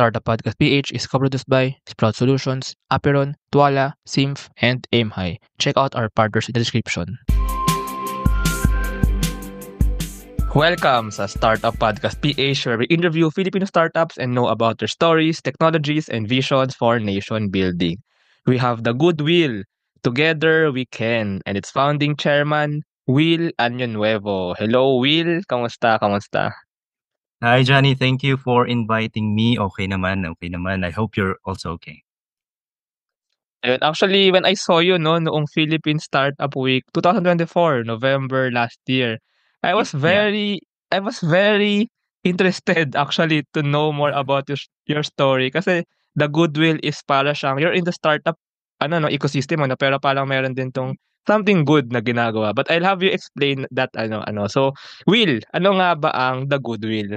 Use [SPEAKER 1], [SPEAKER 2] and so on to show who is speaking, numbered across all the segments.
[SPEAKER 1] Startup Podcast PH is co-produced by Sprout Solutions, Aperon, Tuala, Simf, and AimHigh. Check out our partners in the description. Welcome sa Startup Podcast PH, where we interview Filipino startups and know about their stories, technologies, and visions for nation building. We have the Goodwill. Together we can. And its founding chairman, Will Año-Nuevo. Hello, Will. Kamusta?
[SPEAKER 2] Hi, Johnny. Thank you for inviting me. Okay naman. I hope you're also okay.
[SPEAKER 1] Ayun, actually, when I saw you, noong Philippine Startup Week 2024, November last year, I was
[SPEAKER 2] Yeah.
[SPEAKER 1] very interested actually to know more about your story kasi the Goodwill is para siyang you're in the startup ecosystem pero parang meron din tong something good na ginagawa. But I'll have you explain that So, Will, ano nga ba ang the Goodwill?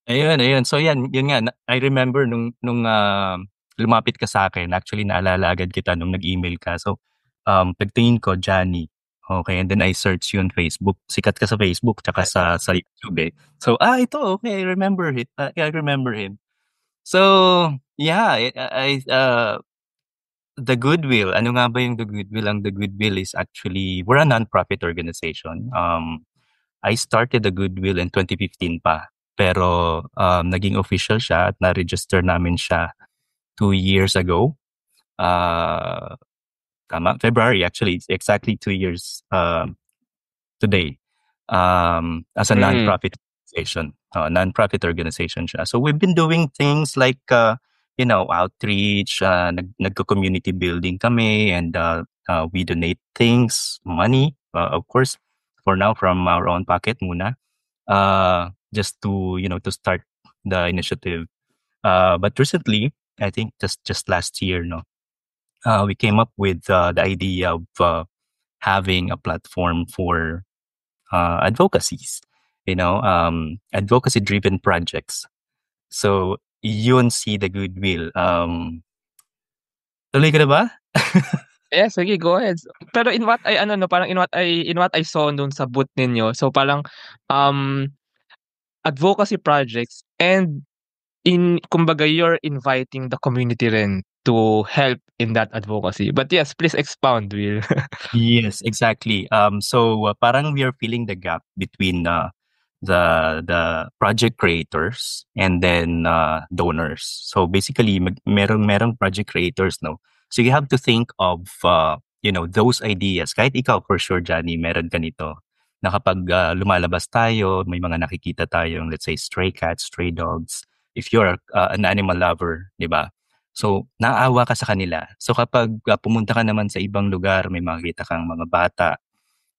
[SPEAKER 2] Ayun. So yun nga. I remember nung lumapit ka sa akin. Actually, naalala agad kita nung nag-email ka. So, pagtingin ko, Johnny. Okay, and then I search yun Facebook. Sikat ka sa Facebook tsaka sa YouTube eh. So, ito, okay, I remember it. I remember him. So, yeah, The Goodwill. Ano nga ba yung The Goodwill? Ang The Goodwill is actually, we're a non-profit organization. I started The Goodwill in 2015 pa. Pero naging official siya at na-register namin siya 2 years ago. Tama? February, actually. It's exactly 2 years today. As a non-profit organization. Non-profit organization siya. So we've been doing things like, outreach, nagko-community building kami, and we donate things, money, of course, for now from our own pocket muna, just to start the initiative. But recently, I think just last year, we came up with the idea of having a platform for advocacies, advocacy-driven projects. So yun si The Goodwill. Tuloy ka na ba?
[SPEAKER 1] Yeah, sige, go ahead. Pero in what I saw dun sa booth ninyo, so parang advocacy projects and kumbaga you're inviting the community rin to help in that advocacy. But yes, please expound, Will.
[SPEAKER 2] Yes, exactly. So parang we are filling the gap between the project creators and then donors. So basically, merong project creators, no. So you have to think of those ideas. Kahit ikaw for sure, Johnny, meron ka nito. Na kapag lumalabas tayo, may mga nakikita tayong, let's say, stray cats, stray dogs. If you're an animal lover, di ba? So, naaawa ka sa kanila. So, kapag pumunta ka naman sa ibang lugar, may makikita kang mga bata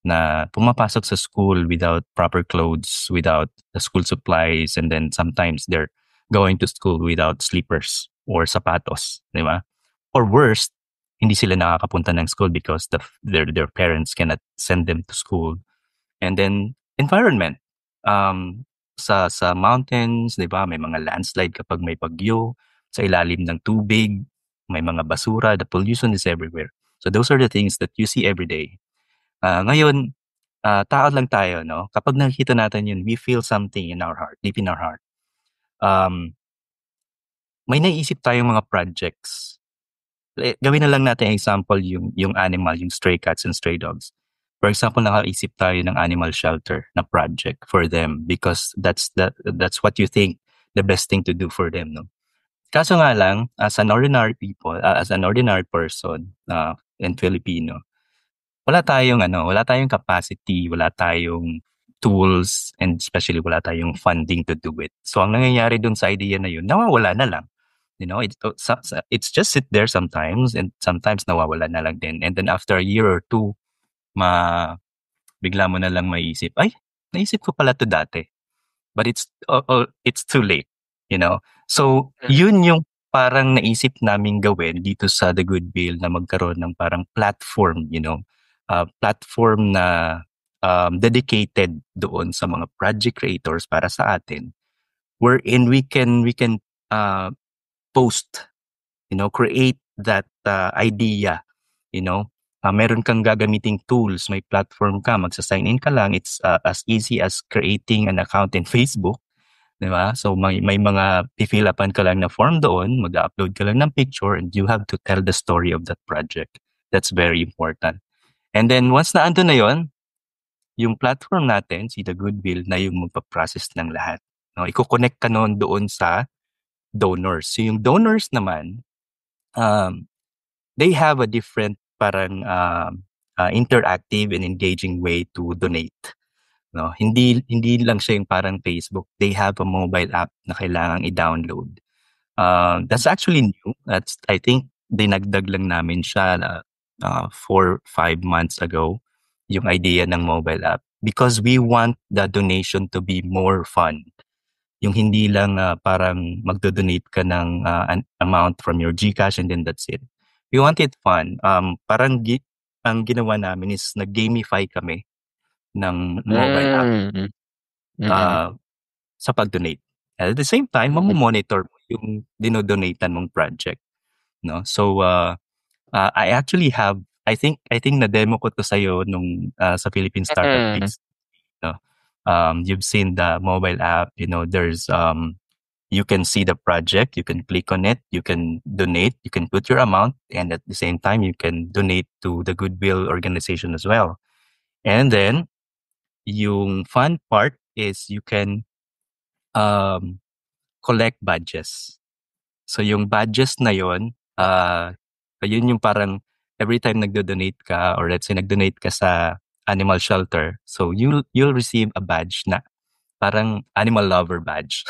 [SPEAKER 2] na pumapasok sa school without proper clothes, without the school supplies, and then sometimes they're going to school without slippers or sapatos, di ba? Or worse, hindi sila nakakapunta ng school because their parents cannot send them to school. And then, environment. Sa mountains, di ba, may mga landslide kapag may bagyo. Sa ilalim ng tubig, may mga basura, the pollution is everywhere. So those are the things that you see every day. Ngayon, tao lang tayo, no? Kapag nakikita natin yun, we feel something in our heart, deep in our heart. May naisip tayong mga projects. Gawin na lang natin example yung animal, yung stray cats and stray dogs. For example, nakaisip tayo ng animal shelter na project for them because that's what you think the best thing to do for them, no? Kaso nga lang, as an ordinary person and Filipino, wala tayong capacity, wala tayong tools, and especially wala tayong funding to do it. So ang nangyayari dun sa idea na yun, nawawala na lang. It's just sit there sometimes, and sometimes nawawala na lang din. And then after a year or two, bigla mo na lang maiisip, ay, naisip ko pala to dati. But it's too late, So, yun yung parang naisip naming gawin dito sa The Goodwill na magkaroon ng parang platform, platform na dedicated doon sa mga project creators para sa atin, wherein we can post, create that idea, meron kang gagamiting tools, may platform ka, magsa-sign in ka lang. It's as easy as creating an account in Facebook. 'Di ba? So may mga fi-fill upan ka lang na form doon, mag-a-upload ka lang ng picture and you have to tell the story of that project. That's very important. And then once na andun na yon, yung platform natin, si The Goodwill, na yung magpa-process ng lahat. No, iko-connect ka noon doon sa donors. So yung donors naman, um, they have a different parang interactive and engaging way to donate. No, hindi lang siya yung parang Facebook. They have a mobile app na kailangang i-download. That's actually new. That's I think dinagdag lang namin siya 4-5 months ago yung idea ng mobile app because we want the donation to be more fun. Yung hindi lang parang magdo-donate ka ng an amount from your GCash and then that's it. We want it fun. Parang ang ginawa namin is nag-gamify kami ng mobile app
[SPEAKER 1] Mm. Mm.
[SPEAKER 2] uh, sa pag-donate. At the same time,
[SPEAKER 1] Mm.
[SPEAKER 2] monitor mo yung dinodonatan mong project, no? So I actually have I think na-demo ko to sa'yo nung sa Philippine Startup
[SPEAKER 1] Mm.
[SPEAKER 2] Weeks, no? You've seen the mobile app, there's you can see the project, you can click on it, you can donate, you can put your amount, and at the same time, you can donate to the Goodwill organization as well. And then, yung fun part is you can um, collect badges. So yung badges na yon, yun yung parang every time nagdo-donate ka or let's say nag-donate ka sa animal shelter, so you'll receive a badge na parang animal lover badge.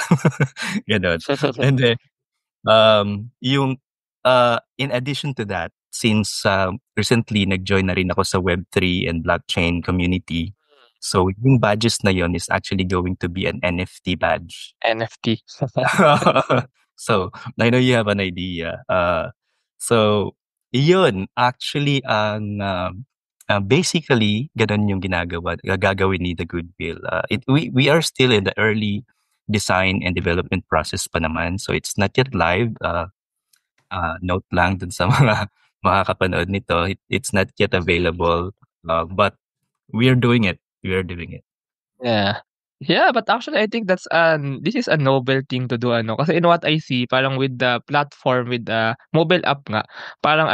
[SPEAKER 2] Ganon. And then yung in addition to that, since recently nag-join na rin ako sa Web3 and blockchain community, so yung badges na yon is actually going to be an NFT badge.
[SPEAKER 1] NFT.
[SPEAKER 2] So, I know you have an idea. So, yun, actually, basically, ganun yung gagawin ni The Goodwill. We are still in the early design and development process pa naman. So, it's not yet live. Note lang dun sa mga makakapanood nito. It's not yet available. But we are doing it. We are doing it.
[SPEAKER 1] Yeah. Yeah, but actually I think this is a noble thing to do kasi in what I see parang with the platform with the mobile app nga parang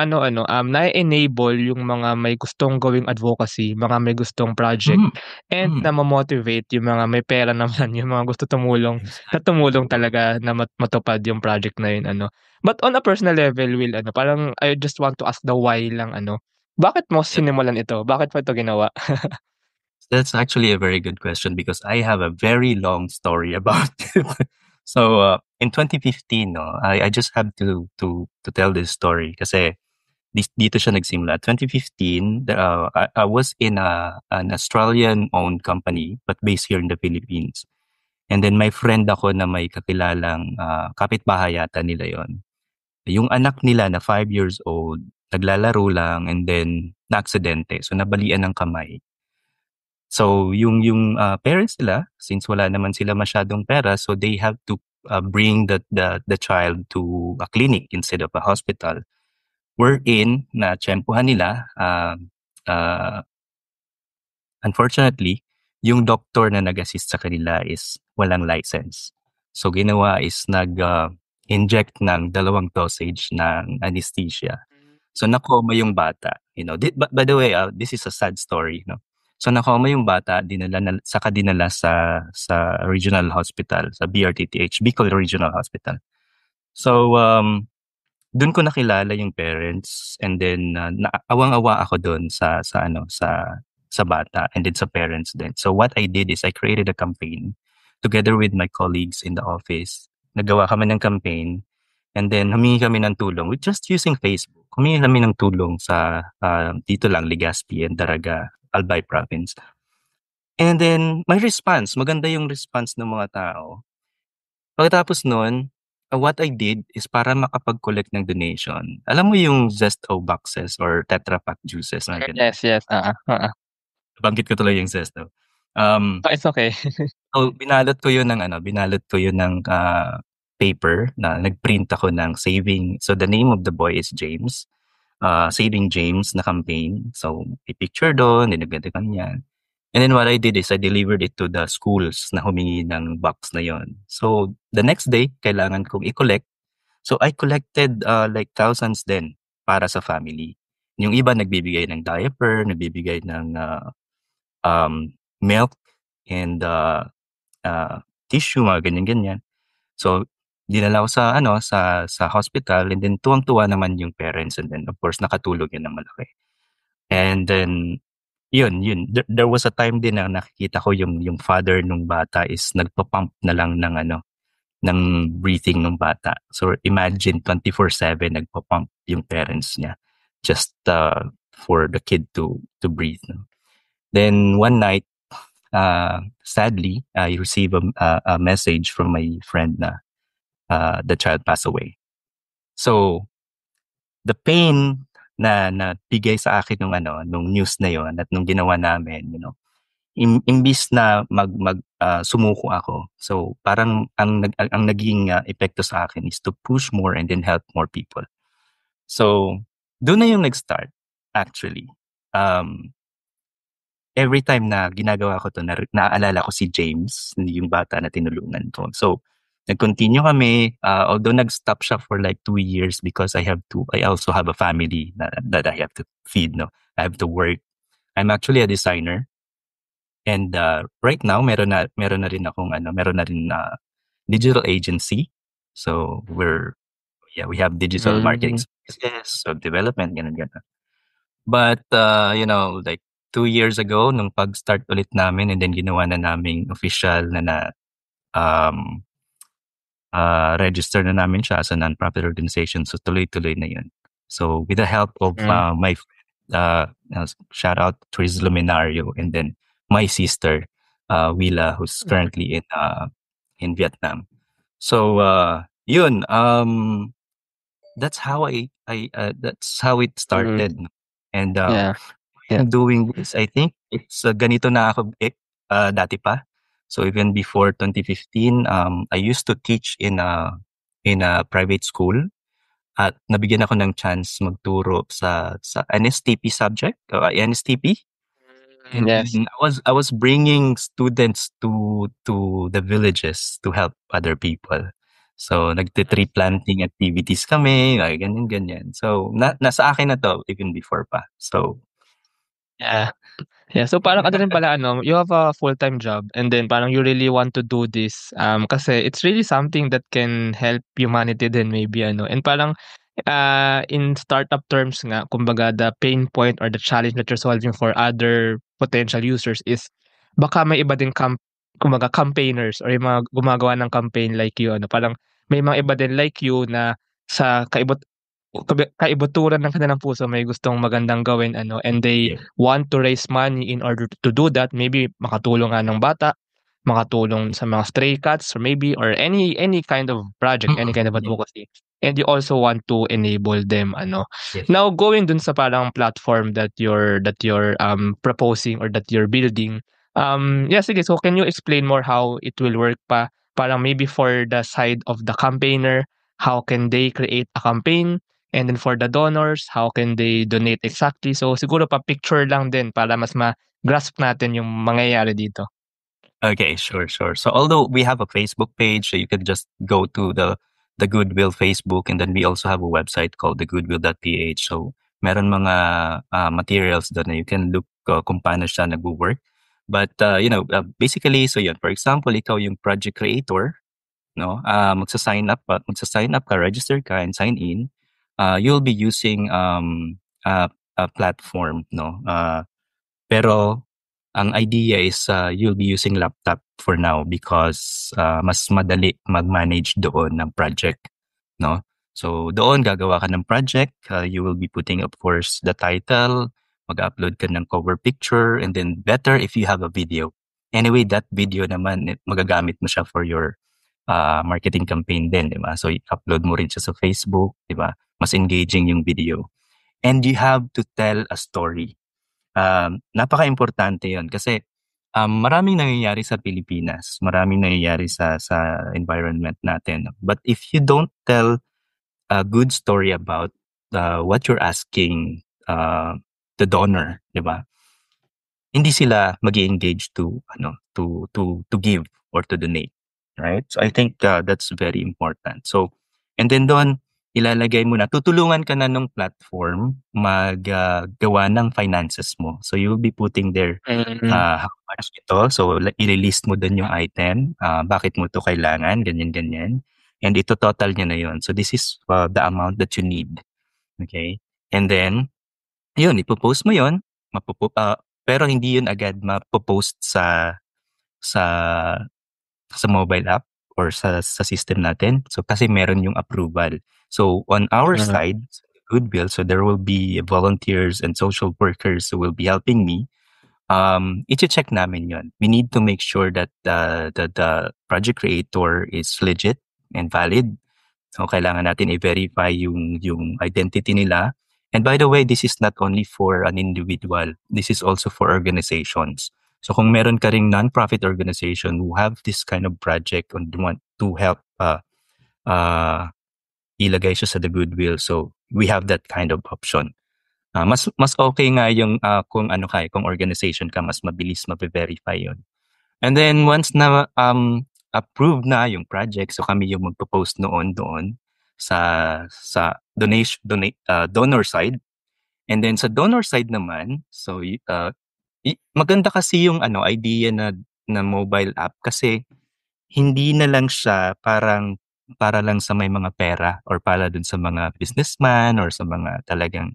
[SPEAKER 1] na-enable yung mga may gustong gawing advocacy, mga may gustong project
[SPEAKER 2] Mm,
[SPEAKER 1] and
[SPEAKER 2] mm,
[SPEAKER 1] namo-motivate yung mga may pera naman, yung mga gusto tumulong, na
[SPEAKER 2] exactly.
[SPEAKER 1] tumulong talaga na matupad yung project na yun But on a personal level Will parang I just want to ask the why lang bakit mo sinimulan ito? Bakit mo ito ginawa?
[SPEAKER 2] That's actually a very good question because I have a very long story about it. So in 2015, no, I just have to tell this story kasi dito siya nagsimula. 2015, I was in an Australian-owned company but based here in the Philippines. And then my friend ako na may kakilalang kapitbahay yata nila yon. Yung anak nila na 5 years old, naglalaro lang and then na-aksidente. So nabalian ng kamay. So yung parents nila, since wala naman sila masyadong pera, so they have to bring the child to a clinic instead of a hospital. Wherein na tiyempuhan nila, uh, unfortunately, yung doctor na nag-assist sa kanila is walang license. So ginawa is inject ng 2 dosage ng anesthesia. So nakoma yung bata, by the way, this is a sad story, no. So nakoma yung bata, dinala sa regional hospital, sa BRTTH, Bicol Regional Hospital. So dun ko nakilala yung parents and then awang-awa ako dun sa bata and then sa parents din. So what I did is I created a campaign together with my colleagues in the office. Nagawa kami ng campaign and then humingi kami ng tulong with just using Facebook. Humingi kami ng tulong sa dito lang, Legazpi and Daraga, Albay Province. And then may response. Maganda yung response ng mga tao. Pagkatapos nun, what I did is para makapag-collect ng donation. Alam mo yung Zesto boxes or Tetra Pak juices na ganun?
[SPEAKER 1] Yes, yes,
[SPEAKER 2] Banggit ko tuloy yung Zesto. Um,
[SPEAKER 1] Oh, it's okay.
[SPEAKER 2] so binalot ko yun ng paper na nag-print ako ng saving. So the name of the boy is James. Saving James na campaign. So, i-picture doon, dinagdagan niya. And then what I did is I delivered it to the schools na humingi ng box na yon. So the next day, kailangan kong i-collect. So I collected like thousands din para sa family. Yung iba nagbibigay ng diaper, nagbibigay ng milk and tissue, mga ganyan-ganyan. So dinala ko sa sa hospital, and then tuwang-tuwa naman yung parents, and then of course nakatulong yun ng malaki. And then yun. There was a time din na nakikita ko yung father nung bata is nagpa-pump na lang ng ng breathing ng bata. So imagine 24/7 nagpa-pump yung parents niya just for the kid to breathe. No? Then one night, sadly, I received a message from my friend na the child passed away. So the pain na bigay sa akin nung news na yon at nung ginawa namin, imbis na sumuko ako. So parang ang naging epekto sa akin is to push more and then help more people. So doon na yung nag-start actually. Every time na ginagawa ko to, naaalala ko si James, yung bata na tinulungan ko. So nag-continue kami, although nag-stop siya for like 2 years because I also have a family that I have to feed, no. I have to work. I'm actually a designer. And right now meron na rin akong meron na rin digital agency. So we have digital marketing services, so development, ganun. But like 2 years ago nung pag-start ulit namin, and then ginawa na naming official na register na namin siya as a non-profit organization. So tuloy-tuloy na yun. So with the help of my shout out to Riz Luminario, and then my sister Willa, who's currently in Vietnam. So yun, that's how that's how it started. And doing this, I think it's ganito na ako dati pa. So even before 2015, I used to teach in a private school. At nabigyan ako ng chance magturo sa NSTP subject, NSTP. And then I was bringing students to the villages to help other people. So nagte-tree planting activities kami, ganyan. So nasa akin na to even before pa. So
[SPEAKER 1] yeah, so parang rin pala you have a full-time job, and then parang you really want to do this kasi it's really something that can help humanity din maybe and parang in startup terms nga, kumbaga the pain point or the challenge that you're solving for other potential users is baka may iba din kumbaga campaigners or yung mga gumagawa ng campaign like you, parang may mga iba din like you na sa kaibuturan ng kanilang puso may gustong magandang gawin and they want to raise money in order to do that. Maybe makatulong nga ng bata, makatulong sa mga stray cats, or maybe or any kind of project, any kind of advocacy. And you also want to enable them
[SPEAKER 2] Yes.
[SPEAKER 1] Now going dun sa parang platform that you're proposing or that you're building. Sige, so can you explain more how it will work pa? Parang maybe for the side of the campaigner, how can they create a campaign? And then for the donors, how can they donate exactly? So siguro pa-picture lang din para mas ma-grasp natin yung mangyayari dito.
[SPEAKER 2] Okay, sure. So although we have a Facebook page, so you could just go to the Goodwill Facebook, and then we also have a website called thegoodwill.ph. So meron mga materials doon na you can look kung paano siya nag-work. But basically, so yun, for example, ikaw yung project creator, no? Magsa-sign up ka, register ka, and sign in. You'll be using a platform, no? Pero ang idea is you'll be using laptop for now because mas madali mag-manage doon ng project, no? So doon gagawa ka ng project, you will be putting of course the title, mag-upload ka ng cover picture, and then better if you have a video. Anyway, that video naman magagamit mo siya for your marketing campaign din, di ba? So i-upload mo rin siya sa Facebook, di ba? Mas engaging yung video. And you have to tell a story. Napaka-importante yun kasi maraming nangyayari sa Pilipinas, maraming nangyayari sa environment natin. But if you don't tell a good story about what you're asking the donor, di ba? hindi sila mag-engage to to give or to donate, right? So I think that's very important. So and then doon ilalagay mo na, tutulungan ka na nung platform gawa ng finances mo. So you will be putting there
[SPEAKER 1] Mm.
[SPEAKER 2] how much ito. So i-list mo doon yung item, bakit mo to kailangan, ganyan ganyan. And ito total niya na yun. So this is the amount that you need. Okay? And then yun, ipo-post mo yun, pero hindi yun agad mapo-post sa sa mobile app or sa system natin. So kasi meron yung approval. So on our
[SPEAKER 1] Mm.
[SPEAKER 2] side, Goodwill, so there will be volunteers and social workers who will be helping me. I-check namin yun. We need to make sure that the project creator is legit and valid. So kailangan natin i-verify yung identity nila. And by the way, this is not only for an individual. This is also for organizations. So kung meron ka ring non-profit organization who have this kind of project and want to help uh, ilagay siya sa the Goodwill. So we have that kind of option. Mas okay nga yung kung ano ka, kung organization ka, mas mabilis mabe-verify yun. And then once na approved na yung project, so kami yung magpo-post doon sa donor side. And then sa donor side naman, so maganda kasi yung idea na mobile app kasi hindi na lang siya parang para lang sa may mga pera or para dun sa mga businessman or sa mga talagang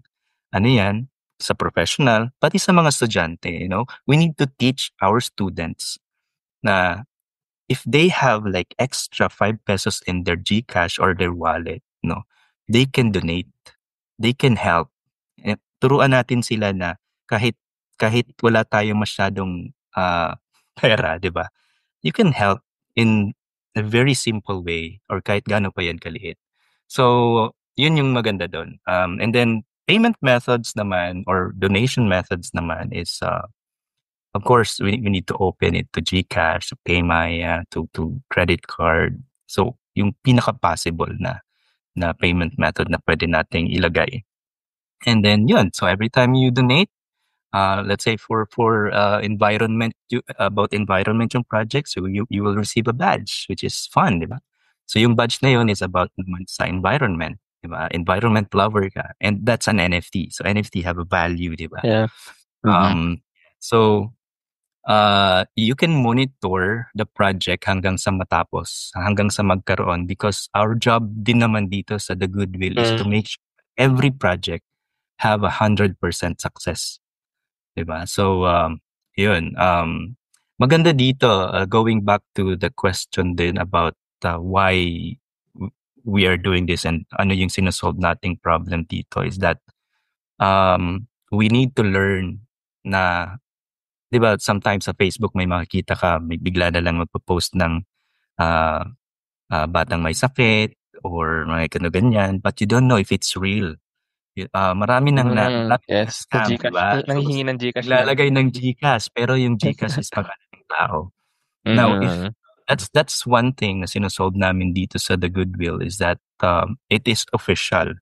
[SPEAKER 2] yan, sa professional, pati sa mga estudyante, we need to teach our students na if they have like extra 5 pesos in their GCash or their wallet, they can donate, they can help. Turuan natin sila na kahit kahit wala tayong masyadong pera, 'di ba? You can help in a very simple way or kahit gaano pa yan kaliit. So, yun yung maganda doon. And then payment methods naman or donation methods naman is of course, we need to open it to GCash, to PayMaya, to credit card. So, yung pinaka-possible na payment method na pwede nating ilagay. And then yun, so every time you donate, let's say for environment, about environment yung project, so you will receive a badge, which is fun, di ba? So yung badge na yun is about naman sa environment, di ba? Environment lover ka. And that's an NFT. So NFT have a value, di ba?
[SPEAKER 1] Yeah. Mm.
[SPEAKER 2] So you can monitor the project hanggang sa matapos, hanggang sa magkaroon because our job din naman dito sa The Goodwill is to make sure every project have 100% success. Diba? So, yun. Maganda dito, going back to the question din about why we are doing this and ano yung sinasolve nating problem dito is that we need to learn na 'di ba sometimes sa Facebook may makikita ka, may bigla na lang magpo-post ng ah, batang may sakit or mga ganyan, but you don't know if it's real. Marami nang marami ng
[SPEAKER 1] Yes, sa
[SPEAKER 2] scam, 'di
[SPEAKER 1] GCash.
[SPEAKER 2] ba? So
[SPEAKER 1] Nanghihingi ng GCash lang.
[SPEAKER 2] naglalagay ng GCash pero yung GCash is pangalan ng tao. Now, if
[SPEAKER 1] Mm.
[SPEAKER 2] that's one thing na sino-solve namin dito sa The Goodwill is that it is official.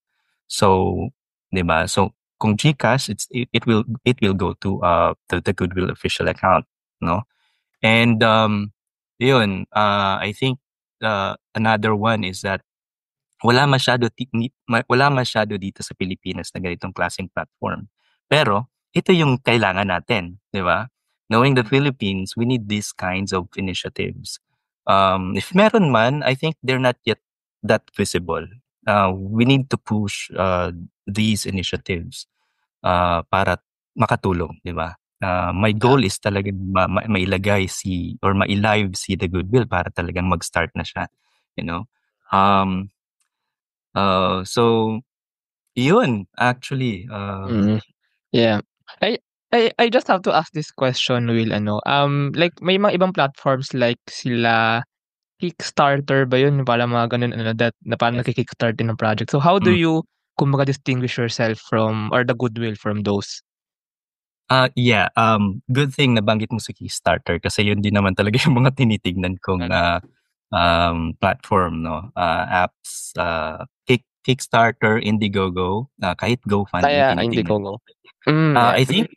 [SPEAKER 2] So, 'di ba? So, kung GCash, it will go to the Goodwill official account, no? And yun, I think another one is that wala masyado dito sa Pilipinas na ganitong klaseng platform. Pero ito yung kailangan natin, 'di ba? Knowing the Philippines, we need these kinds of initiatives. If meron man, I think they're not yet that visible. We need to push these initiatives para makatulong, 'di ba? My goal is talagang mailagay or ma-live si The Goodwill para talagang mag-start na siya, you know. So yun actually,
[SPEAKER 1] Mm. Yeah. I I just have to ask this question, Will, like may mga ibang platforms like sila Kickstarter ba yun? Parang mga gano'n that na parang
[SPEAKER 2] yes.
[SPEAKER 1] nagki-kickstart din ng project. So how do
[SPEAKER 2] Mm.
[SPEAKER 1] you kumbaga distinguish yourself from or the goodwill from those?
[SPEAKER 2] Yeah, good thing nabanggit mo si Kickstarter kasi yun din naman talaga yung mga tinitignan kong
[SPEAKER 1] Mm.
[SPEAKER 2] platform 'no, apps, Kickstarter, Indiegogo, kahit GoFundMe
[SPEAKER 1] Kaya hindi
[SPEAKER 2] tinitingnan.
[SPEAKER 1] ko go. Yeah.
[SPEAKER 2] I think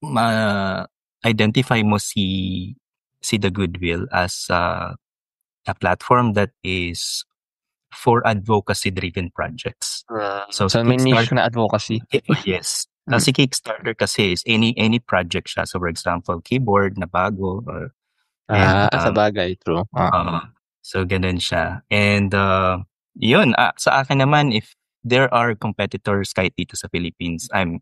[SPEAKER 2] ma-identify mo si The Goodwill as a platform that is for advocacy-driven projects. So
[SPEAKER 1] So
[SPEAKER 2] si
[SPEAKER 1] may niche
[SPEAKER 2] Kickstarter,
[SPEAKER 1] na advocacy.
[SPEAKER 2] yes.
[SPEAKER 1] Mm.
[SPEAKER 2] Si Kickstarter kasi is any project siya. So for example, keyboard na bago or and
[SPEAKER 1] Sa bagay, true.
[SPEAKER 2] so ganun siya. And yun, sa akin naman, if there are competitors kahit dito sa Philippines, I'm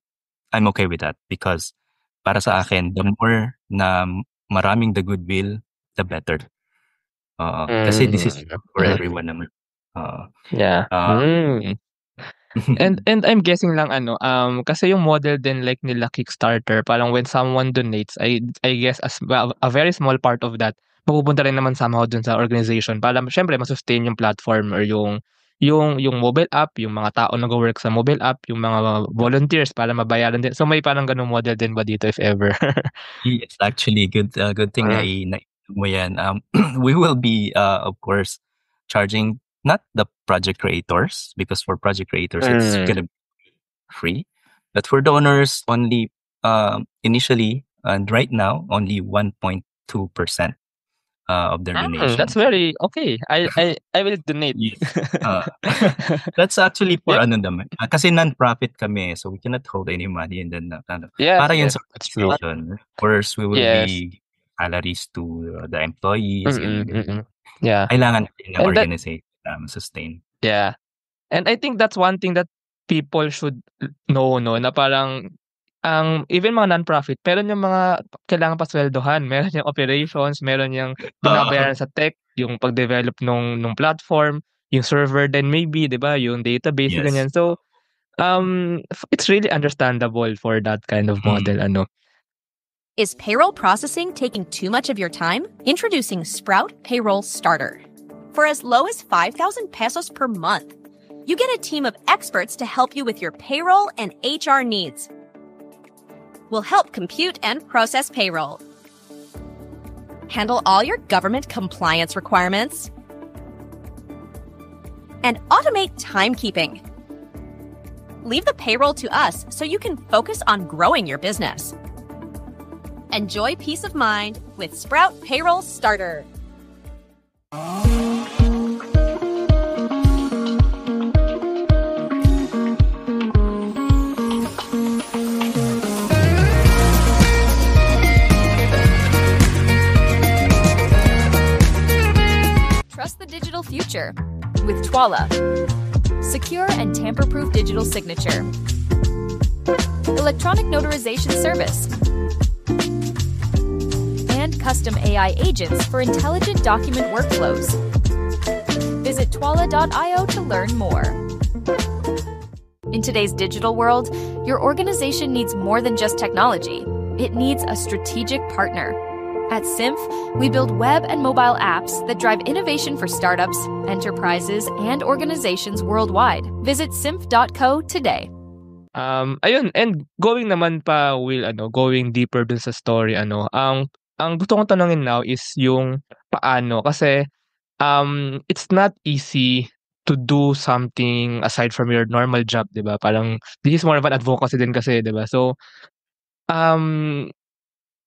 [SPEAKER 2] okay with that because para sa akin, the more na maraming The Goodwill, the better. Kasi this is for everyone naman.
[SPEAKER 1] Yeah. And I'm guessing lang kasi yung model din like nila Kickstarter, parang when someone donates, I guess as well, a very small part of that mapupunta rin naman somehow dun sa organization para syempre ma-sustain yung platform or yung mobile app, yung mga tao nagwo-work sa mobile app, yung mga volunteers para mabayaran din. So may parang ganung model din ba dito if ever?
[SPEAKER 2] Yes, actually, good thing na mo yan. We will be, of course, charging not the project creators because for project creators, it's gonna be free. But for donors, only initially and right now, only 1.2% of their
[SPEAKER 1] That's
[SPEAKER 2] donations.
[SPEAKER 1] very okay. I will donate.
[SPEAKER 2] Yes. That's actually for
[SPEAKER 1] Yeah.
[SPEAKER 2] ano naman. Kasi non-profit kami, so we cannot hold any money and then
[SPEAKER 1] Yes,
[SPEAKER 2] para yun
[SPEAKER 1] yes,
[SPEAKER 2] sa
[SPEAKER 1] that's true.
[SPEAKER 2] organization. Of course, we will
[SPEAKER 1] Yes.
[SPEAKER 2] be salaries to the employees, ganun.
[SPEAKER 1] Yeah.
[SPEAKER 2] Kailangan natin ng
[SPEAKER 1] And that
[SPEAKER 2] organization sustain.
[SPEAKER 1] yeah. And I think that's one thing that people should know, no, na parang even mga non-profit, meron yung mga kailangan pasweldohan, meron yung operations, meron yung binabayaran sa tech, yung pag-develop nung platform, yung server din maybe, 'di ba, yung database
[SPEAKER 2] Yes.
[SPEAKER 1] ganyan. So, it's really understandable for that kind of model,
[SPEAKER 3] Is payroll processing taking too much of your time? Introducing Sprout Payroll Starter. For as low as 5,000 pesos per month, you get a team of experts to help you with your payroll and HR needs. We'll help compute and process payroll, handle all your government compliance requirements, and automate timekeeping. Leave the payroll to us so you can focus on growing your business. Enjoy peace of mind with Sprout Payroll Starter.
[SPEAKER 4] Trust the digital future with Twala. Secure and tamper-proof digital signature. Electronic notarization service. And custom AI agents for intelligent document workflows. Visit twala.io to learn more. In today's digital world, your organization needs more than just technology. It needs a strategic partner. At Symph, we build web and mobile apps that drive innovation for startups, enterprises, and organizations worldwide. Visit symph.co today.
[SPEAKER 1] Ayun, and going naman pa, Will, going deeper dun sa story, ang gusto kong tanungin now is yung paano kasi it's not easy to do something aside from your normal job, 'di ba? Parang this is more of an advocacy din kasi, 'di ba? So,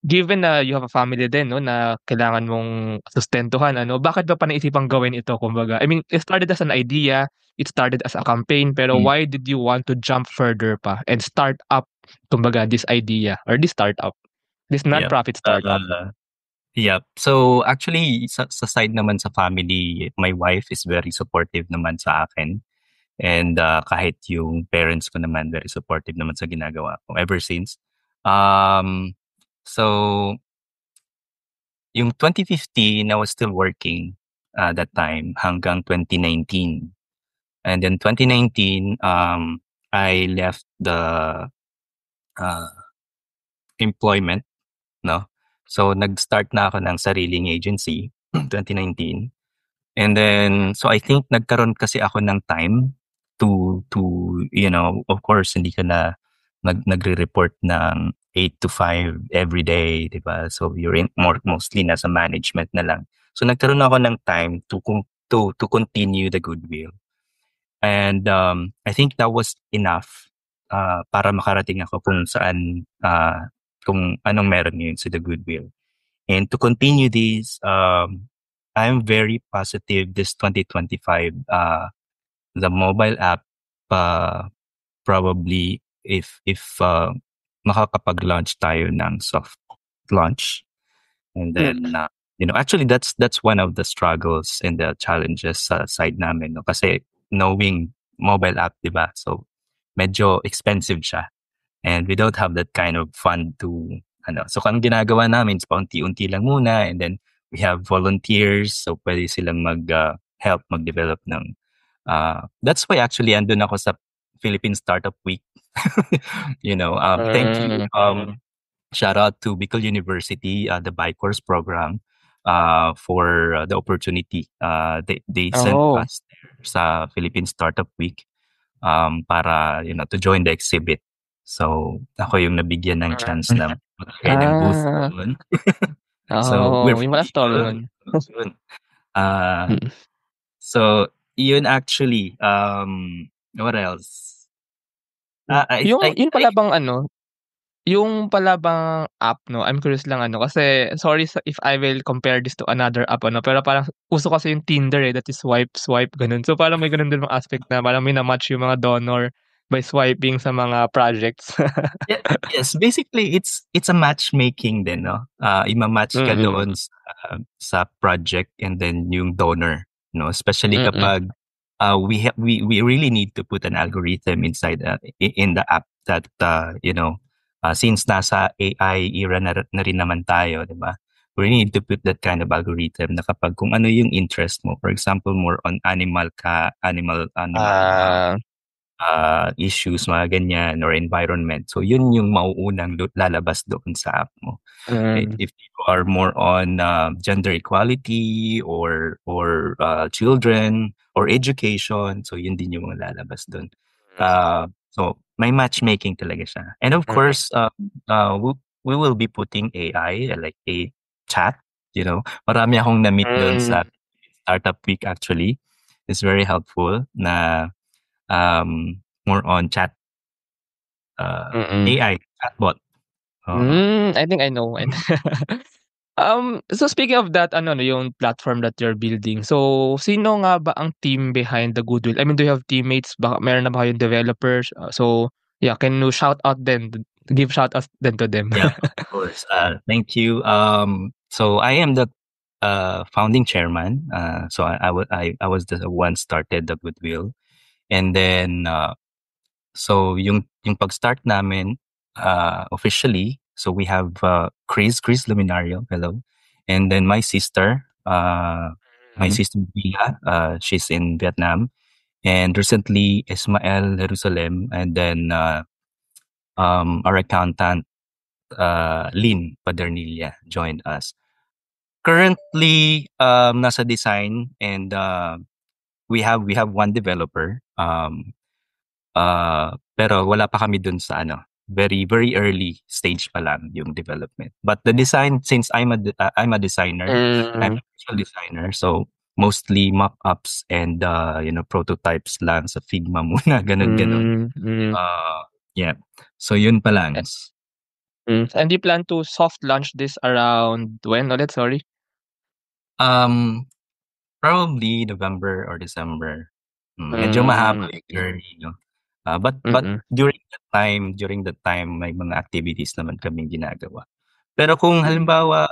[SPEAKER 1] given na you have a family din, no, na kailangan mong sustentuhan, bakit ba naisipang gawin ito kumbaga? I mean, it started as an idea, it started as a campaign, pero why did you want to jump further pa and start up kumbaga this idea or this startup, this non-profit startup?
[SPEAKER 2] Yep. So actually sa side naman sa family, my wife is very supportive naman sa akin. And kahit yung parents ko naman very supportive naman sa ginagawa ko ever since. So yung 2015 I was still working that time hanggang 2019. And then 2019 I left the employment, no? So nag-start na ako ng sariling agency 2019. And then so I think nagkaroon kasi ako ng time to of course hindi ka na nagre-report ng 8 to 5 every day, 'di ba? So you're mostly nasa management na lang. So nagkaroon ako ng time to to continue the goodwill. And I think that was enough para makarating ako kung anong meron ngayon sa the goodwill. And to continue this, I'm very positive this 2025, the mobile app, probably if makakapag-launch tayo ng soft launch. And then, actually that's one of the struggles and the challenges sa side namin, no? Kasi knowing mobile app, diba? So, medyo expensive siya. And we don't have that kind of fund to, So, ang ginagawa namin is paunti-unti lang muna, and then we have volunteers, so pwede silang help mag-develop ng, that's why actually andun ako sa Philippine Startup Week. Thank you. Shout out to Bicol University, the BICORS program, for the opportunity. They sent us there sa Philippine Startup Week, para, to join the exhibit. So, ako yung nabigyan ng chance na maglagay ng booth doon. So, we're
[SPEAKER 1] yung wala story nun.
[SPEAKER 2] So, yun actually. What else?
[SPEAKER 1] Yun pala bang yung pala bang app, no? I'm curious lang, kasi sorry if I will compare this to another app, pero parang uso kasi yung Tinder, that is swipe, ganun. So parang may ganun din mga aspect na parang may na-match yung mga donor by swiping sa mga projects.
[SPEAKER 2] Yes, basically it's a matchmaking din, no? Ima-match ka doon sa project and then yung donor, no? Especially kapag we really need to put an algorithm inside in the app that since nasa AI era na rin naman tayo, di ba? We need to put that kind of algorithm na kapag kung ano yung interest mo, for example, more on animal issues, mga ganyan, or environment. So, yun yung mauunang lalabas doon sa app mo. If you are more on gender equality or children or education, so yun din yung mga lalabas doon. So, may matchmaking talaga siya. And of course, we will be putting AI, like a chat, Marami akong na-meet doon sa Startup Week actually. It's very helpful na more on chat, AI, chatbot.
[SPEAKER 1] I think I know. So speaking of that, yung platform that you're building. So, sino nga ba ang team behind the Goodwill? I mean, do you have teammates? Baka meron na ba kayong developers? So, yeah, can you shout out then? Give shout out then to them.
[SPEAKER 2] Yeah, of course. Thank you. So I am the founding chairman. So I was the one started the Goodwill, and then so yung pag-start namin officially. So we have Chris Luminario, hello, and then my sister, Bia, she's in Vietnam, and recently Ismael Jerusalem, and then our accountant Lynn Padernilla joined us. Currently, nasa design, and we have one developer. Pero wala pa kami dun sa very very early stage pa lang yung development. But the design, since I'm a designer, I'm a visual designer, so mostly mock-ups and prototypes lang sa Figma muna, ganun. Yeah. So yun pa lang.
[SPEAKER 1] And you plan to soft launch this around when ulit? Sorry.
[SPEAKER 2] Probably November or December. Medyo mahaba yung journey, no? But during that time may mga activities naman kaming ginagawa. Pero kung halimbawa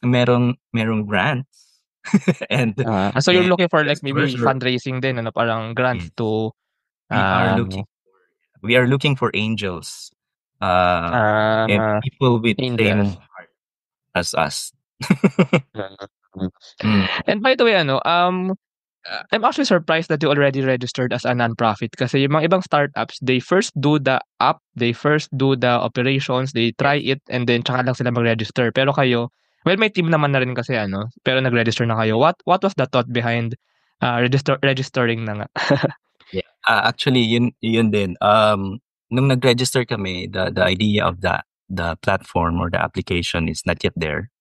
[SPEAKER 2] merong grants and
[SPEAKER 1] so you're looking for like maybe fundraising din, parang grants to
[SPEAKER 2] we are looking for angels. And people with same heart as us.
[SPEAKER 1] And by the way, I'm actually surprised that you already registered as a non-profit kasi yung mga ibang startups, they first do the app, they first do the operations, they try it, and then tsaka lang sila mag-register. Pero kayo, well, may team naman na rin kasi pero nag-register na kayo. What was the thought behind registering na nga?
[SPEAKER 2] Yeah, actually yun din. Nung nag-register kami, the idea of the platform or the application is not yet there.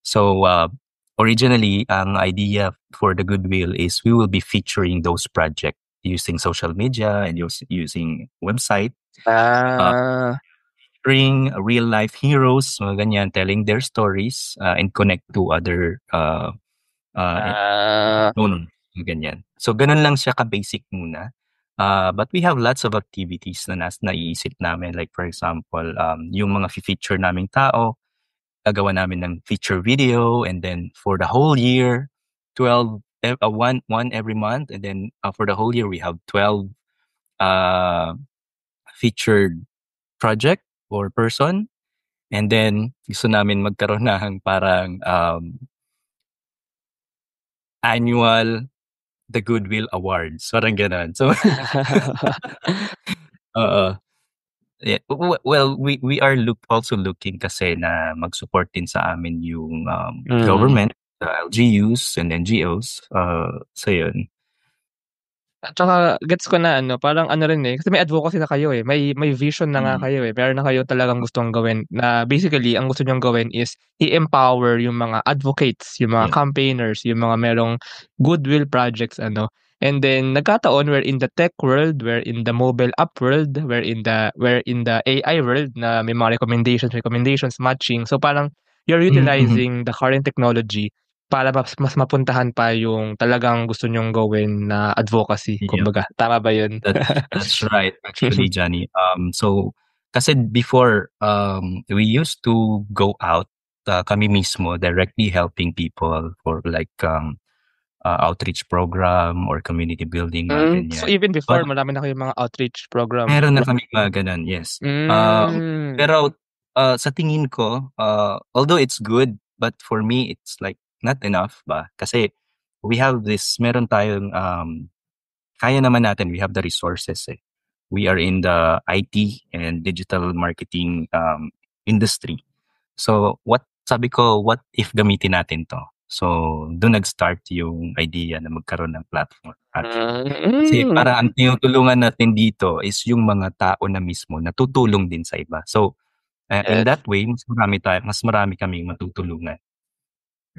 [SPEAKER 2] So originally, ang idea for the Goodwill is we will be featuring those projects using social media and using website,
[SPEAKER 1] Ah.
[SPEAKER 2] featuring real life heroes, mga ganyan, telling their stories and connect to other
[SPEAKER 1] Ah.
[SPEAKER 2] donors, mga ganyan. So, ganun lang siya ka-basic muna. But we have lots of activities na naiisip namin. Like for example, yung mga feature naming tao, gagawa namin ng feature video, and then for the whole year, 12, one every month, and then for the whole year, we have 12 featured project or person. And then, gusto namin magkaroon ng parang annual The Goodwill Awards. Parang ganun. So, oo. Yeah. Well, we are also looking kasi na mag-support din sa amin yung government, the LGUs and NGOs. So yun.
[SPEAKER 1] At saka gets ko na ano, parang ano rin, eh, kasi may advocacy na kayo, eh, may vision na nga kayo, eh. Meron na kayo talagang gustong gawin na basically ang gusto niyong gawin is i-empower yung mga advocates, yung mga
[SPEAKER 2] Yeah.
[SPEAKER 1] campaigners, yung mga merong goodwill projects ano. And then nagkataon we're in the tech world, we're in the mobile app world, we're in the AI world na may mga recommendations, matching. So parang you're utilizing the current technology para mas mapuntahan pa yung talagang gusto niyong gawin na advocacy,
[SPEAKER 2] Yeah.
[SPEAKER 1] kumbaga. Tama ba yun?
[SPEAKER 2] That's right, actually, Johnny. So, kasi before, we used to go out, kami mismo, directly helping people for like outreach program or community building, mga
[SPEAKER 1] So
[SPEAKER 2] ganyan.
[SPEAKER 1] even before,
[SPEAKER 2] But
[SPEAKER 1] marami na kayong mga outreach program?
[SPEAKER 2] meron na kami mga ganun, yes. Pero sa tingin ko, although it's good, but for me, it's like not enough ba? Kasi we have this, meron tayong, kaya naman natin, we have the resources eh. We are in the IT and digital marketing industry. So sabi ko, what if gamitin natin to? So doon nag-start yung idea na magkaroon ng platform. Kasi para ang tinutulungan natin dito is yung mga tao na mismo na tutulong din sa iba. So in that way, mas marami kaming matutulungan.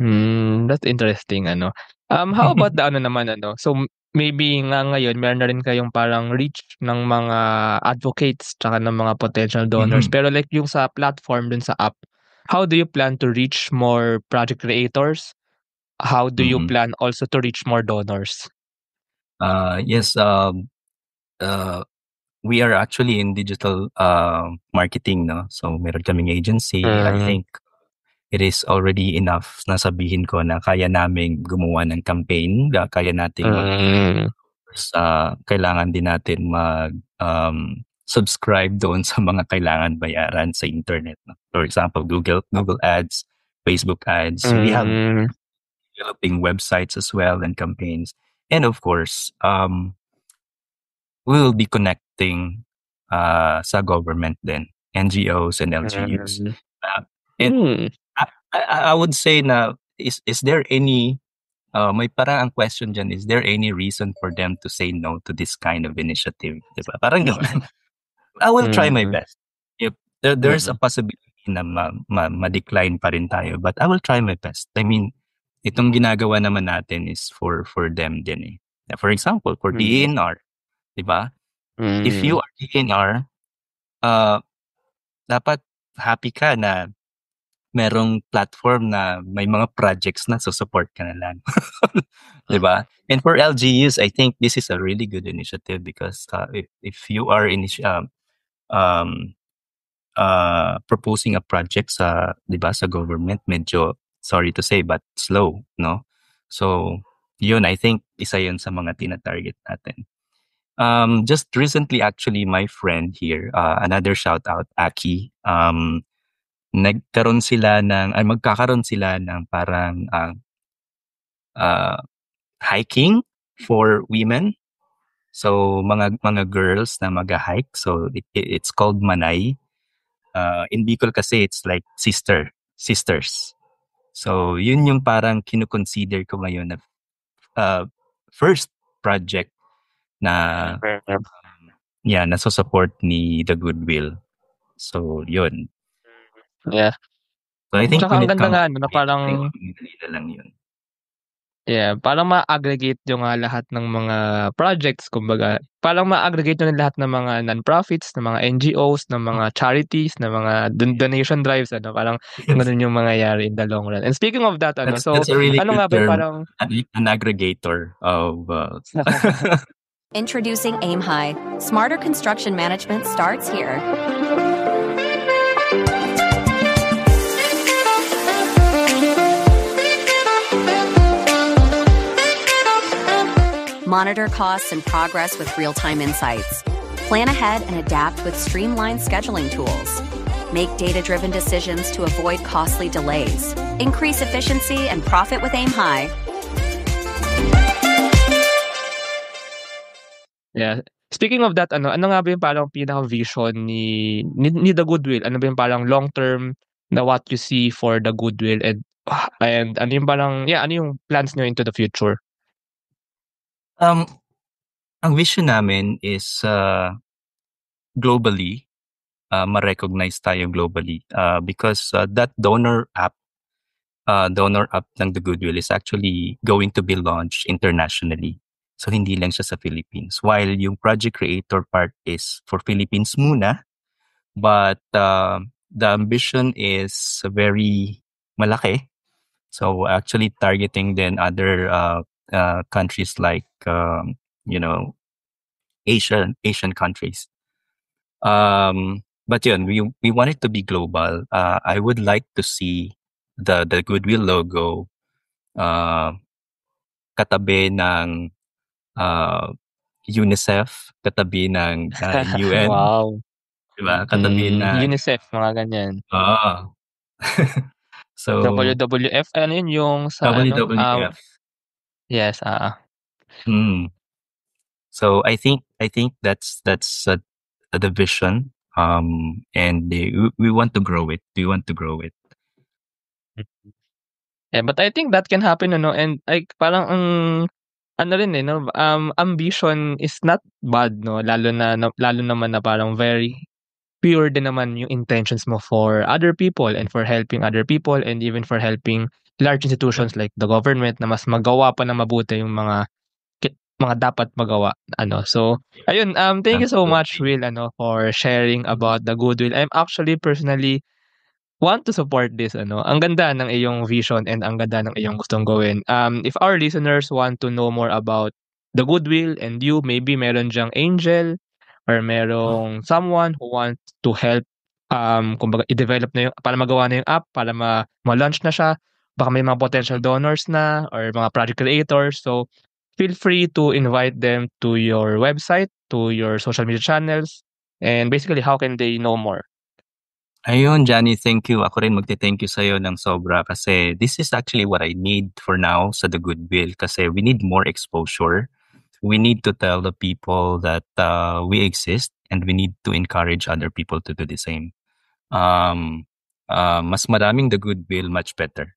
[SPEAKER 1] That's interesting ano. How about the ano naman ano, so maybe nga ngayon meron na rin kayong parang reach ng mga advocates tsaka ng mga potential donors. Pero like yung sa platform dun sa app, how do you plan to reach more project creators? How do you plan also to reach more donors?
[SPEAKER 2] Yes, we are actually in digital marketing, no? So meron kaming agency. I think it is already enough na sabihin ko na kaya naming gumawa ng campaign, kaya nating kailangan din natin subscribe doon sa mga kailangan bayaran sa internet. No? For example, Google Ads, Facebook Ads. We have developing websites as well and campaigns. And of course, we will be connecting sa government then, NGOs and LGUs. And I would say na, is there any, may parang ang question dyan, is there any reason for them to say no to this kind of initiative? Diba? Parang gano'n. I will try my best. If there's a possibility na ma-decline pa rin tayo, but I will try my best. I mean, itong ginagawa naman natin is for them din eh. For example, for DENR, diba? If you are DENR, dapat happy ka na merong platform na may mga projects na support ka na lang. Diba? And for LGUs, I think this is a really good initiative because if you are proposing a project sa, diba, sa government, medyo, sorry to say, but slow, no? So, yun, I think isa yun sa mga tina-target natin. Just recently, actually, my friend here, another shout out, Aki, magkakaroon sila ng parang hiking for women. So mga girls na mag-hike. So it's called Manay. In Bicol kasi it's like sisters. So yun yung parang kinukonsider ko ngayon na first project na nasa-support ni The Goodwill. So yun.
[SPEAKER 1] Yeah.
[SPEAKER 2] So I think
[SPEAKER 1] Tsaka
[SPEAKER 2] when
[SPEAKER 1] ang
[SPEAKER 2] it
[SPEAKER 1] ganda
[SPEAKER 2] comes
[SPEAKER 1] nga
[SPEAKER 2] to
[SPEAKER 1] 'no, na
[SPEAKER 2] data, I
[SPEAKER 1] parang
[SPEAKER 2] think madali na lang yun.
[SPEAKER 1] yeah, parang ma-aggregate niyo nga lahat ng mga projects kumbaga. Parang ma-aggregate niyo na lahat ng mga nonprofits, ng mga NGOs, ng mga charities, ng mga donation drives ano, parang
[SPEAKER 2] Yes.
[SPEAKER 1] gano'n yung mangyayari in the long run. And speaking of that ano, so
[SPEAKER 2] That's a really
[SPEAKER 1] ano
[SPEAKER 2] good
[SPEAKER 1] nga ba yung
[SPEAKER 2] term,
[SPEAKER 1] parang
[SPEAKER 2] an aggregator of
[SPEAKER 3] Introducing Aim High. Smarter construction management starts here. Monitor costs and progress with real-time insights. Plan ahead and adapt with streamlined scheduling tools. Make data-driven decisions to avoid costly delays. Increase efficiency and profit with Aim High.
[SPEAKER 1] yeah. Speaking of that ano, ano nga ba yung parang pinaka-vision ni The Goodwill? Ano ba yung parang long term na what you see for The Goodwill and ano yung parang ano yung plans niyo into the future?
[SPEAKER 2] um ang vision namin is globally ma-recognize tayo globally because that donor app ng The Goodwill is actually going to be launched internationally. So hindi lang siya sa Philippines. While yung project creator part is for Philippines muna, but the ambition is very malaki. So actually targeting then other countries like Asian countries. But yun, we want it to be global. I would like to see the Goodwill logo uh, katabi ng uh, UNICEF, katabi ng UN,
[SPEAKER 1] Wow.
[SPEAKER 2] di ba? Katabi ng
[SPEAKER 1] UNICEF mga ganyan.
[SPEAKER 2] ah so
[SPEAKER 1] WWF ano yun yung sa ano,
[SPEAKER 2] WWF.
[SPEAKER 1] yes,
[SPEAKER 2] Mm. So I think that's the vision. And we want to grow it. We want to grow it.
[SPEAKER 1] Yeah, but I think that can happen ano and like parang ang ano rin, eh, 'no, ambition is not bad 'no, lalo naman na parang very pure din naman yung intentions mo for other people and for helping other people and even for helping large institutions like the government na mas magawa pa ng mabuti yung mga dapat magawa ano. So ayun, thank you so much
[SPEAKER 2] Absolutely.
[SPEAKER 1] Will ano for sharing about the Goodwill. I'm actually personally want to support this ano. Ang ganda ng iyong vision and ang ganda ng iyong gustong gawin. If our listeners want to know more about the Goodwill and you, maybe meron diyang angel or merong someone who wants to help kumbaga i-develop na yung para magawa na yung app, para ma-launch na siya. Baka may mga potential donors na or mga project creators. So feel free to invite them to your website, to your social media channels, and basically how can they know more?
[SPEAKER 2] Ayun, Johnny, thank you. Ako rin magte-thank you sa'yo ng sobra kasi this is actually what I need for now sa The Goodwill kasi we need more exposure. We need to tell the people that we exist and we need to encourage other people to do the same. Mas maraming The Goodwill, much better.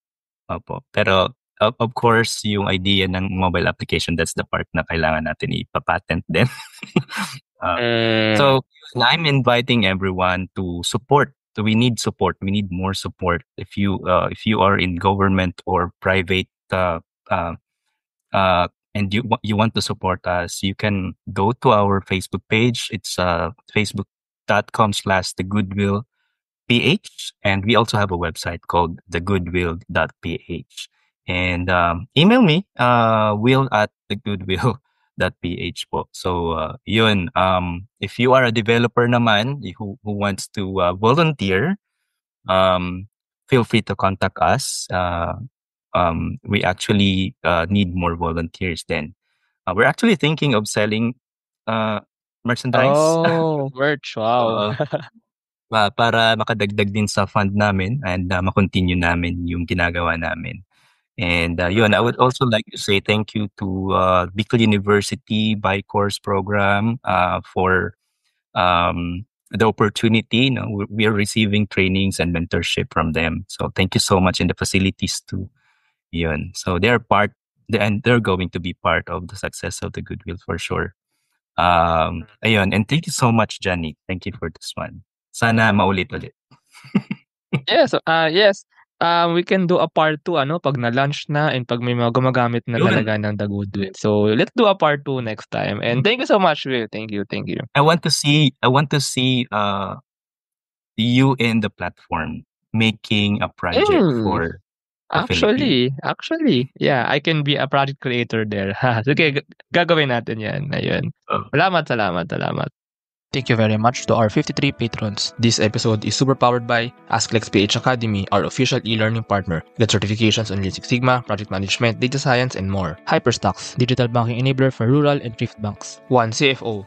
[SPEAKER 2] Opo. Pero of course, yung idea ng mobile application, that's the part na kailangan natin ipapatent din. Uh,
[SPEAKER 1] Mm.
[SPEAKER 2] so I'm inviting everyone to support. So we need support. We need more support. If you are in government or private uh, and you want to support us, you can go to our Facebook page. It's facebook.com/the Goodwill PH, and we also have a website called thegoodwill.ph. And email me, will at thegoodwill.ph po. So, yun. If you are a developer naman who wants to volunteer, feel free to contact us. We actually need more volunteers then. We're actually thinking of selling merchandise.
[SPEAKER 1] Oh, merch, wow.
[SPEAKER 2] Para makadagdag din sa fund namin and ma-continue namin yung ginagawa namin. And yun, I would also like to say thank you to Bicol University Bi-Course program for the opportunity. We are receiving trainings and mentorship from them. So thank you so much, and the facilities too. Yun. So they're and they're going to be part of the success of the Goodwill for sure. Ayun, and thank you so much, Johnny. Thank you for this one. Sana maulit ulit.
[SPEAKER 1] Yes, yes. We can do a part 2 pag na-launch na and pag may mga gumagamit na
[SPEAKER 2] Yun.
[SPEAKER 1] talaga ng The Goodwill. So let's do a part 2 next time. And thank you so much, Will. Thank you.
[SPEAKER 2] I want to see you in the platform making a project for the Philippines.
[SPEAKER 1] Actually, yeah, I can be a project creator there. Sige, gagawin natin yan. Ayun.
[SPEAKER 2] Oh.
[SPEAKER 1] Salamat. Thank you very much to our 53 patrons. This episode is super powered by AskLex PH Academy, our official e-learning partner. Get certifications on Lean Six Sigma, project management, data science, and more. Hyperstocks, digital banking enabler for rural and thrift banks. One CFO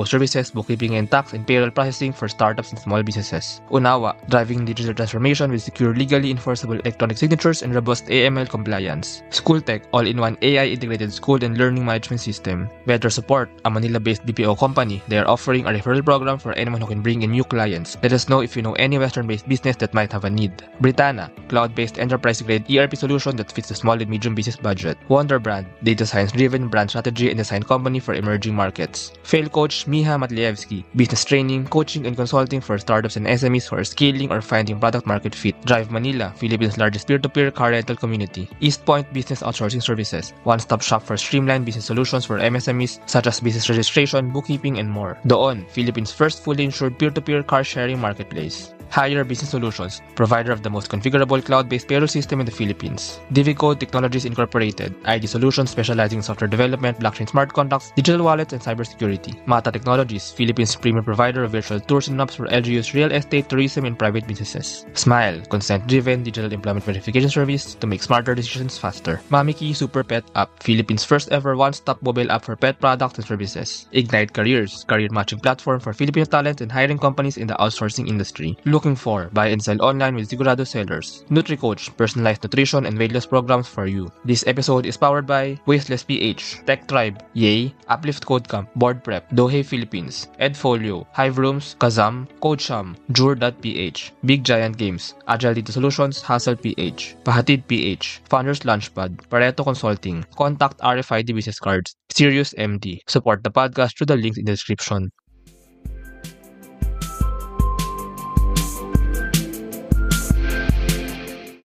[SPEAKER 1] services, bookkeeping and tax and payroll processing for startups and small businesses. Unawa, driving digital transformation with secure, legally enforceable electronic signatures and robust AML compliance. Schooltech, all-in-one AI-integrated school and learning management system. Better Support, a Manila-based BPO company. They are offering a referral program for anyone who can bring in new clients. Let us know if you know any Western-based business that might have a need. Britanna, cloud-based enterprise-grade ERP solution that fits the small and medium business budget. Wonderbrand, data science-driven brand strategy and design company for emerging markets. Fail Coach Miha Matlievsky, business training, coaching, and consulting for startups and SMEs who are scaling or finding product-market fit. Drive Manila, Philippines' largest peer-to-peer car rental community. East Point Business Outsourcing Services, one-stop shop for streamlined business solutions for MSMEs such as business registration, bookkeeping, and more. Doon, Philippines' first fully insured peer-to-peer car sharing marketplace. Hire Business Solutions, provider of the most configurable cloud-based payroll system in the Philippines. Divicode Technologies Incorporated, ID solutions specializing in software development, blockchain smart contracts, digital wallets, and cybersecurity. Mata Technologies, Philippines' premier provider of virtual tours and maps for LGU's real estate, tourism, and private businesses. Smile, consent-driven digital employment verification service to make smarter decisions faster. Mamiki Super Pet App, Philippines' first ever one-stop mobile app for pet products and services. Ignite Careers, career matching platform for Filipino talents and hiring companies in the outsourcing industry. Looking for buy and sell online with Sigurado sellers. NutriCoach, personalized nutrition and weight loss programs for you. This episode is powered by Wasteless PH, Tech Tribe, Yay, Uplift Code Camp, Board Prep, Dohe Philippines, Edfolio, Hive Rooms, Kazam, Codesham, Jure.ph, Big Giant Games, Agile Data Solutions, Hustle PH, Pahatid PH, Founders Launchpad, Pareto Consulting, Contact RFID Business Cards, Sirius MD. Support the podcast through the links in the description.